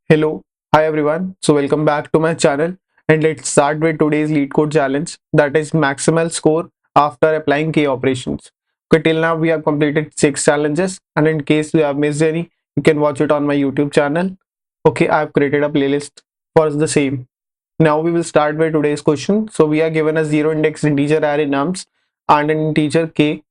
Hello, hi everyone. So welcome back to my channel and let's start with today's Leetcode challenge, that is maximal score after applying key operations. Okay, till now we have completed 6 challenges, and in case you have missed any, you can watch it on my YouTube channel. Okay, I have created a playlist for the same. Now we will start with today's question. So we are given a zero index integer array nums and an integer k,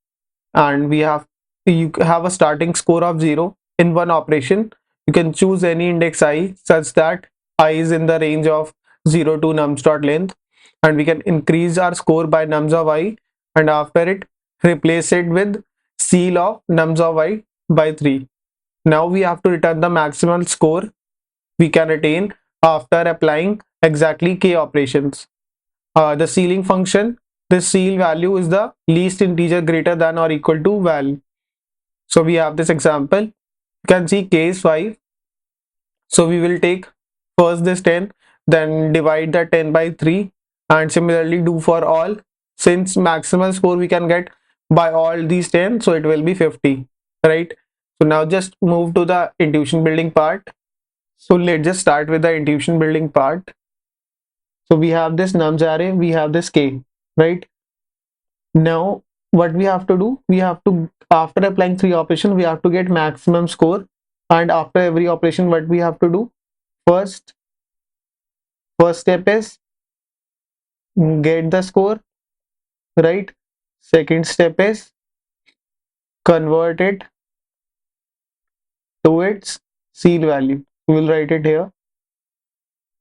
and you have a starting score of 0 in one operation. You can choose any index I such that I is in the range of 0 to nums dot length, and we can increase our score by nums of I, and after it replace it with ceil of nums of I by 3. Now we have to return the maximal score we can attain after applying exactly k operations. The ceiling function, this ceil value is the least integer greater than or equal to val. So we have this example. You can see case 5. So we will take first this 10, then divide that 10 by 3, and similarly do for all. Since maximal score we can get by all these 10, so it will be 50, right? So now just move to the intuition building part. So let's just start with the intuition building part. So we have this nums array, we have this k, right? Now what we have to do, we have to, after applying 3 operations, we have to get maximum score. And after every operation, what we have to do, first first step is get the score, right? Second step is convert it to its ceil value. We will write it here.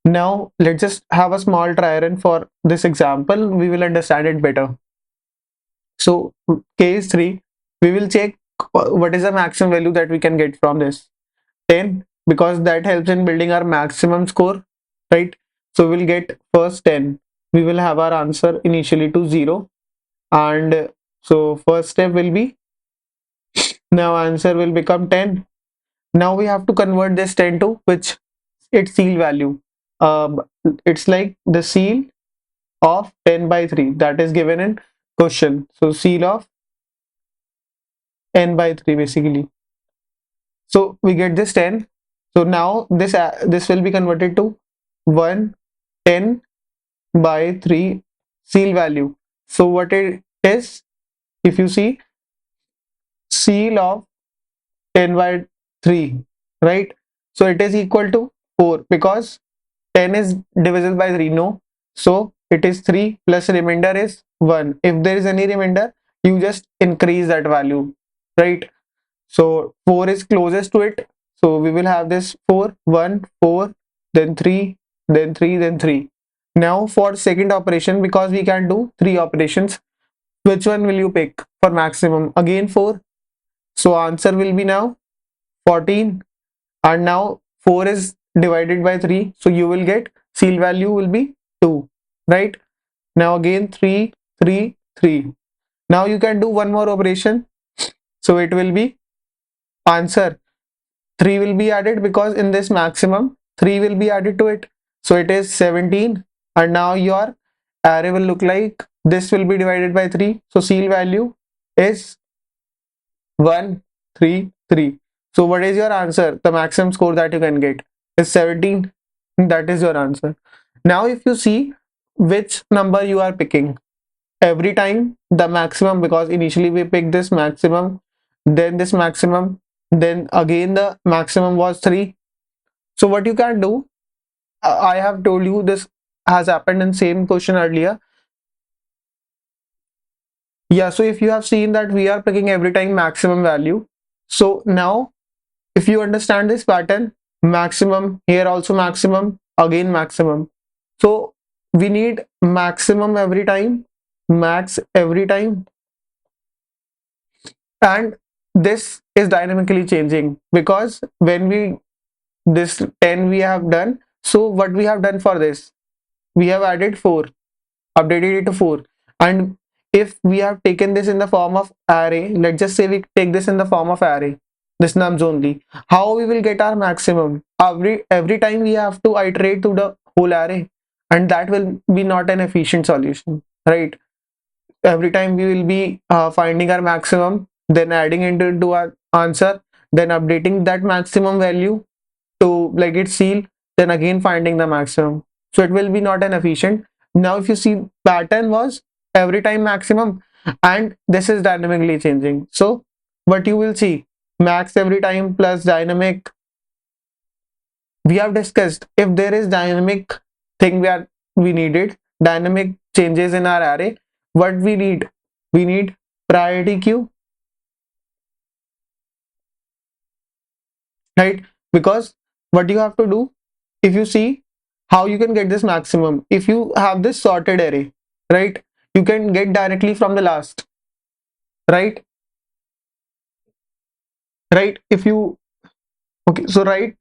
Now let's just have a small try run for this example, we will understand it better. So case 3, we will check what is the maximum value that we can get from this 10, because that helps in building our maximum score, right? So we'll get first 10, we will have our answer initially to 0, and so first step will be, now answer will become 10. Now we have to convert this 10 to which its ceil value. It's like the ceil of 10 by 3 that is given in question. So ceil of n by 3 basically. So we get this 10. So now this will be converted to 110 by 3 ceil value. So what it is, if you see, ceil of 10 by 3, right? So it is equal to 4, because 10 is divisible by 3, no? So it is 3 plus remainder is 1. If there is any remainder, you just increase that value, right? So 4 is closest to it. So we will have this 4, 1, 4, then 3, then 3, then 3. Now for second operation, because we can do 3 operations, which one will you pick for maximum? Again 4. So answer will be now 14, and now 4 is divided by 3, so you will get ceil value will be 2, right? Now again 3, 3, 3. Now you can do one more operation, so it will be answer 3 will be added, because in this maximum 3 will be added to it, so it is 17, and now your array will look like this, will be divided by 3, so ceil value is 1, 3, 3. So what is your answer? The maximum score that you can get is 17. That is your answer. Now if you see which number you are picking, every time the maximum, because initially we picked this maximum, then this maximum, then again the maximum was 3. So what you can do, I have told you this has happened in same question earlier. Yeah, so if you have seen that we are picking every time maximum value, so now if you understand this pattern, maximum, here also maximum, again maximum. So we need maximum every time, max every time, and this is dynamically changing, because when we, this 10 we have done, so what we have done for this, we have added 4, updated it to 4, and if we have taken this in the form of array, let's just say we take this in the form of array, this nums only, how we will get our maximum? Every time we have to iterate to the whole array, and that will be not an efficient solution, right? Every time we will be finding our maximum, then adding it into our answer, then updating that maximum value to like it seal, then again finding the maximum. So it will be not an efficient. Now if you see, pattern was every time maximum, and this is dynamically changing. So what you will see, max every time plus dynamic. We have discussed if there is dynamic thing we needed dynamic changes in our array, what we need priority queue, right? Because what you have to do, if you see how you can get this maximum, if you have this sorted array, right, you can get directly from the last, right? Right, if you, okay, so right,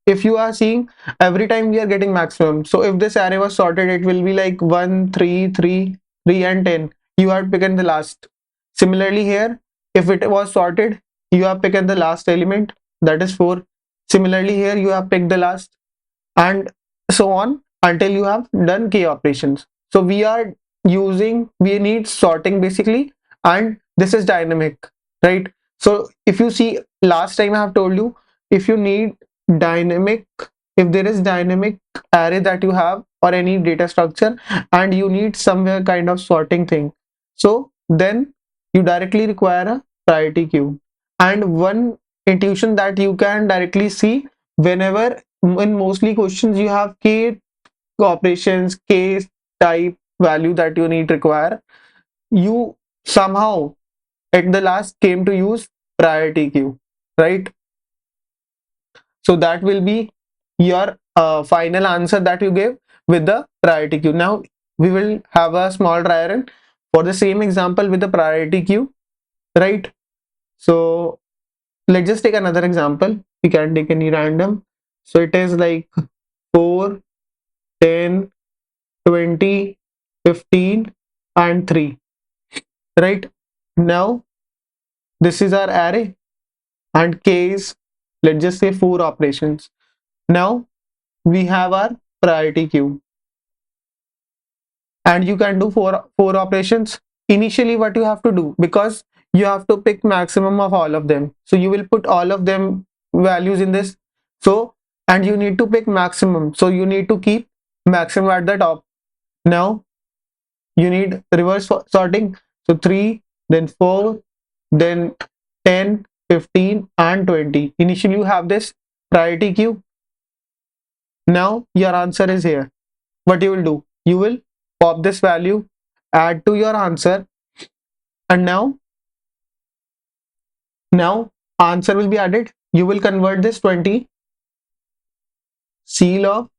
if you are seeing every time we are getting maximum, so if this array was sorted, it will be like 1 3 3 3 and 10. You have taken the last. Similarly here, if it was sorted, you have taken the last element, that is 4. Similarly here, you have picked the last, and so on until you have done k operations. So we need sorting basically, and this is dynamic, right? So if you see, last time I have told you, if you need dynamic, if there is dynamic array that you have or any data structure, and you need somewhere kind of sorting thing, so then you directly require a priority queue. And one intuition that you can directly see, whenever in mostly questions you have k operations, k type value that you need require, you somehow at the last came to use priority queue, right? So that will be your final answer that you give with the priority queue. Now we will have a small try run for the same example with the priority queue, right? So let's just take another example. We can take any random. So it is like 4, 10, 20, 15 and 3, right? Now this is our array, and k is, let's just say, 4 operations. Now we have our priority queue, and you can do four operations. Initially what you have to do, because you have to pick maximum of all of them, so you will put all of them values in this. So, and you need to pick maximum, so you need to keep maximum at the top. Now you need reverse sorting, so 3, then 4, then 10, 15 and 20. Initially you have this priority queue. Now your answer is here. What you will do, you will pop this value, add to your answer, and now answer will be added. You will convert this 20, seal of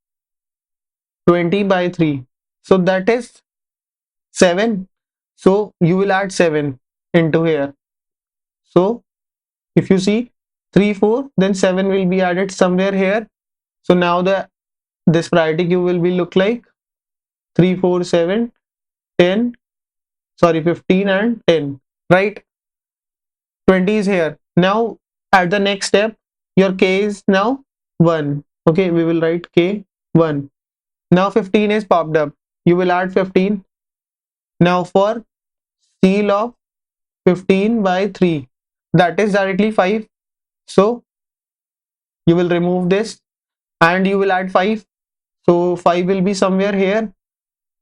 20 by 3, so that is 7. So you will add 7 into here. So if you see 3 4, then 7 will be added somewhere here. So now this priority queue will be look like 3 4 7 10, sorry, 15 and 10, right? 20 is here. Now at the next step, your k is now 1. Okay, we will write k 1. Now 15 is popped up. You will add 15. Now for seal of 15 by 3, that is directly 5. So you will remove this and you will add 5. So 5 will be somewhere here,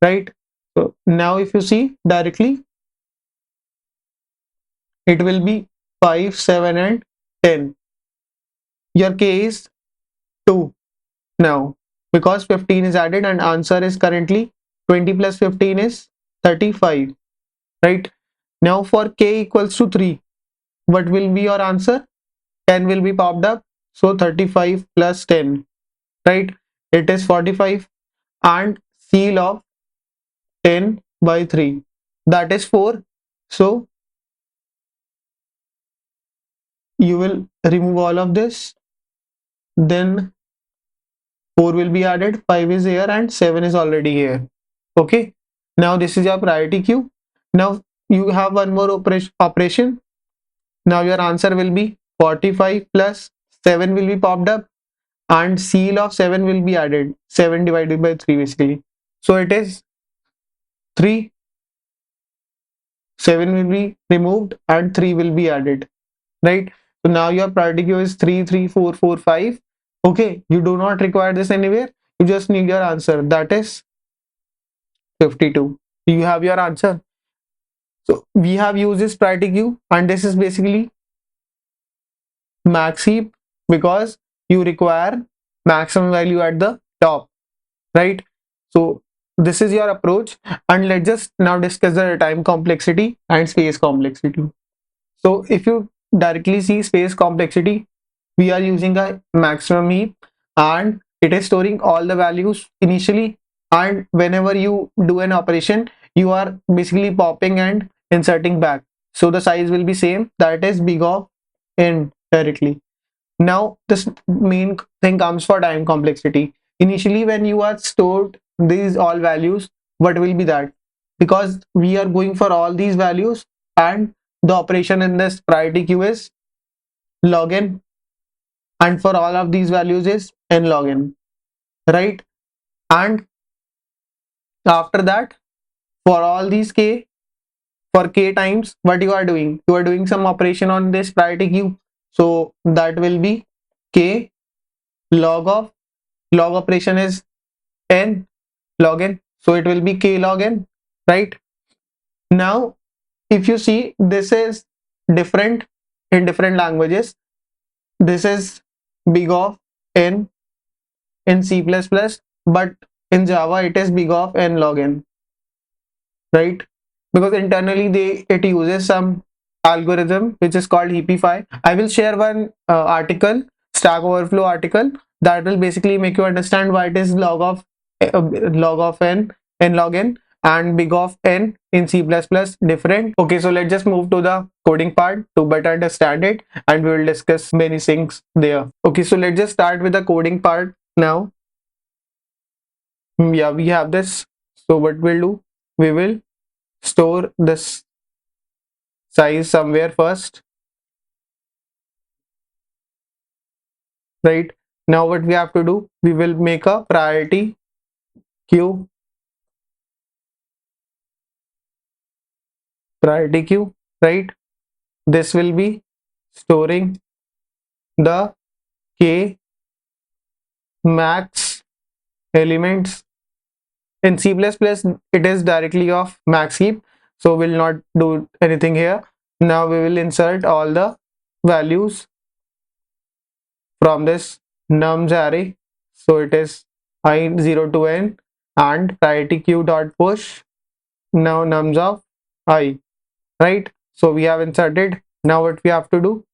right? So now if you see directly, it will be 5, 7 and 10. Your k is 2 now, because 15 is added, and answer is currently 20 plus 15 is 35, right? Now for k equals to 3, what will be your answer? 10 will be popped up, so 35 plus 10, right? It is 45, and seal of 10 by 3, that is 4. So you will remove all of this, then 4 will be added, 5 is here and 7 is already here. Okay, now this is your priority queue. Now you have one more operation. Now your answer will be 45 plus 7 will be popped up, and seal of 7 will be added, 7 divided by 3 basically. So it is 3, 7 will be removed and 3 will be added, right? So now your priority queue is 3 3 4 4 5. Okay, you do not require this anywhere. You just need your answer. That is 52. You have your answer. So we have used this priority queue, and this is basically max heap because you require maximum value at the top, right? So this is your approach, and let's just now discuss the time complexity and space complexity. So if you directly see space complexity, we are using a maximum heap, and it is storing all the values initially, and whenever you do an operation, you are basically popping and inserting back, so the size will be same, that is big of n directly. Now this main thing comes for time complexity. Initially when you are stored these all values, what will be that? Because we are going for all these values, and the operation in this priority queue is log n, and for all of these values is n log n, right? And after that, for all these k, for k times, what you are doing? You are doing some operation on this priority queue, so that will be k log of, log operation is n log n, so it will be k log n, right? Now if you see, this is different in different languages. This is big of n in C++, but in Java it is big of n log n, right? Because internally it uses some algorithm which is called heapify. I will share one article, Stack Overflow article, that will basically make you understand why it is log of n log n, and big of n in C++ different. Okay, so let's just move to the coding part to better understand it, and we will discuss many things there. Okay, so let's just start with the coding part now. Yeah, we have this. So what we'll do, we will store this size somewhere first, right? Now what we have to do, we will make a priority queue, right? This will be storing the k max elements. In C++, it is directly of max heap, so we'll not do anything here. Now we will insert all the values from this nums array. So it is I 0 to n, and priority queue dot push now nums of I, right? So we have inserted. Now what we have to do,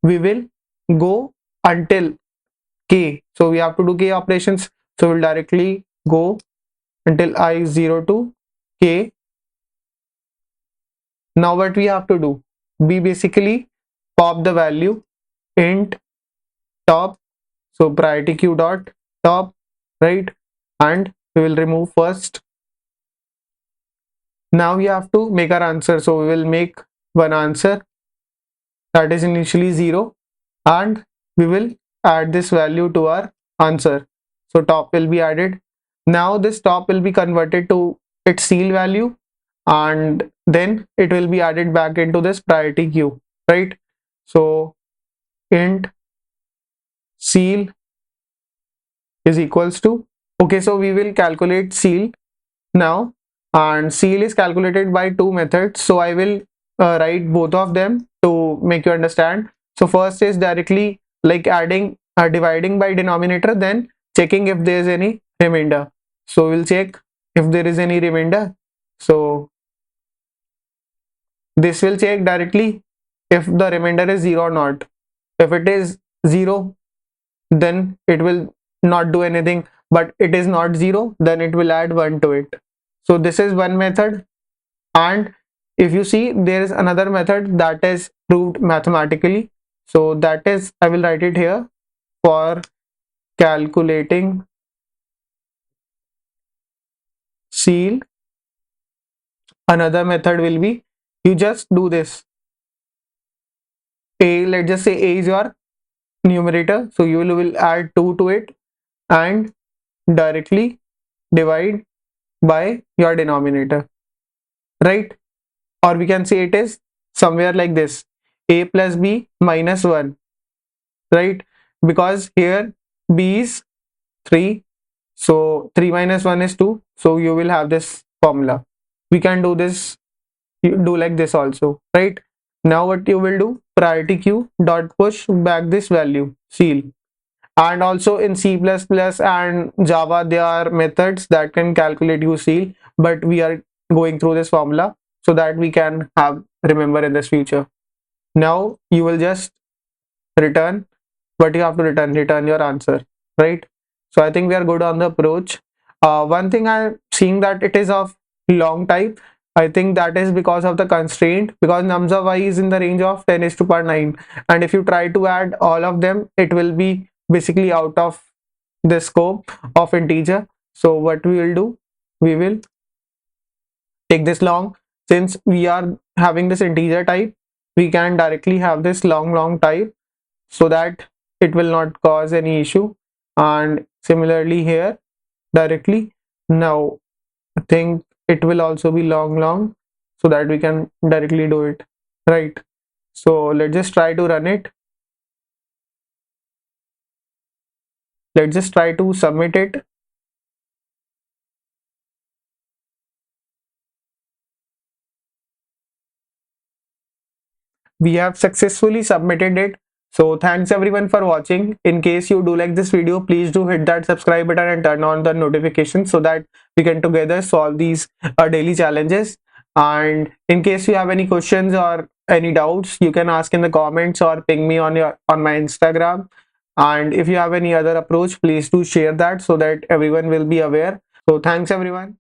we will go until k, so we have to do k operations, so we'll directly go until I 0 to k. Now what we have to do, we basically pop the value int top, so priority queue dot top, right? And we will remove first. Now we have to make our answer, so we will make one answer that is initially 0, and we will add this value to our answer, so top will be added. Now this top will be converted to its seal value, and then it will be added back into this priority queue, right? So int seal is equals to, okay, so we will calculate seal now, and seal is calculated by two methods, so I will write both of them to make you understand. So first is directly like adding dividing by denominator, then checking if there is any remainder. So we'll check if there is any remainder, so this will check directly if the remainder is 0 or not. If it is 0, then it will not do anything, but it is not 0, then it will add 1 to it. So this is one method. And if you see, there is another method that is proved mathematically, so that is, I will write it here, for calculating seal. Another method will be, you just do this, a, let's just say a is your numerator, so you will add 2 to it and directly divide by your denominator, right? Or we can say it is somewhere like this, a plus b minus 1, right? Because here B is 3. So 3 minus 1 is 2. So you will have this formula. We can do this, you do like this also, right? Now what you will do, priority queue dot push back this value, seal. And also in C++ and Java, there are methods that can calculate you seal, but we are going through this formula so that we can have remember in this future. Now you will just return what you have to return your answer, right? So I think we are good on the approach. One thing I'm seeing that it is of long type. I think that is because of the constraint, because nums of I is in the range of 10 is to power 9, and if you try to add all of them, it will be basically out of the scope of integer. So what we will do, we will take this long. Since we are having this integer type, we can directly have this long type so that it will not cause any issue. And similarly here, directly, now I think it will also be long so that we can directly do it, right? So let's just try to run it. Let's just try to submit it. We have successfully submitted it. So thanks everyone for watching. In case you do like this video, please do hit that subscribe button and turn on the notification so that we can together solve these daily challenges. And in case you have any questions or any doubts, you can ask in the comments or ping me on my Instagram. And if you have any other approach, please do share that so that everyone will be aware. So thanks everyone.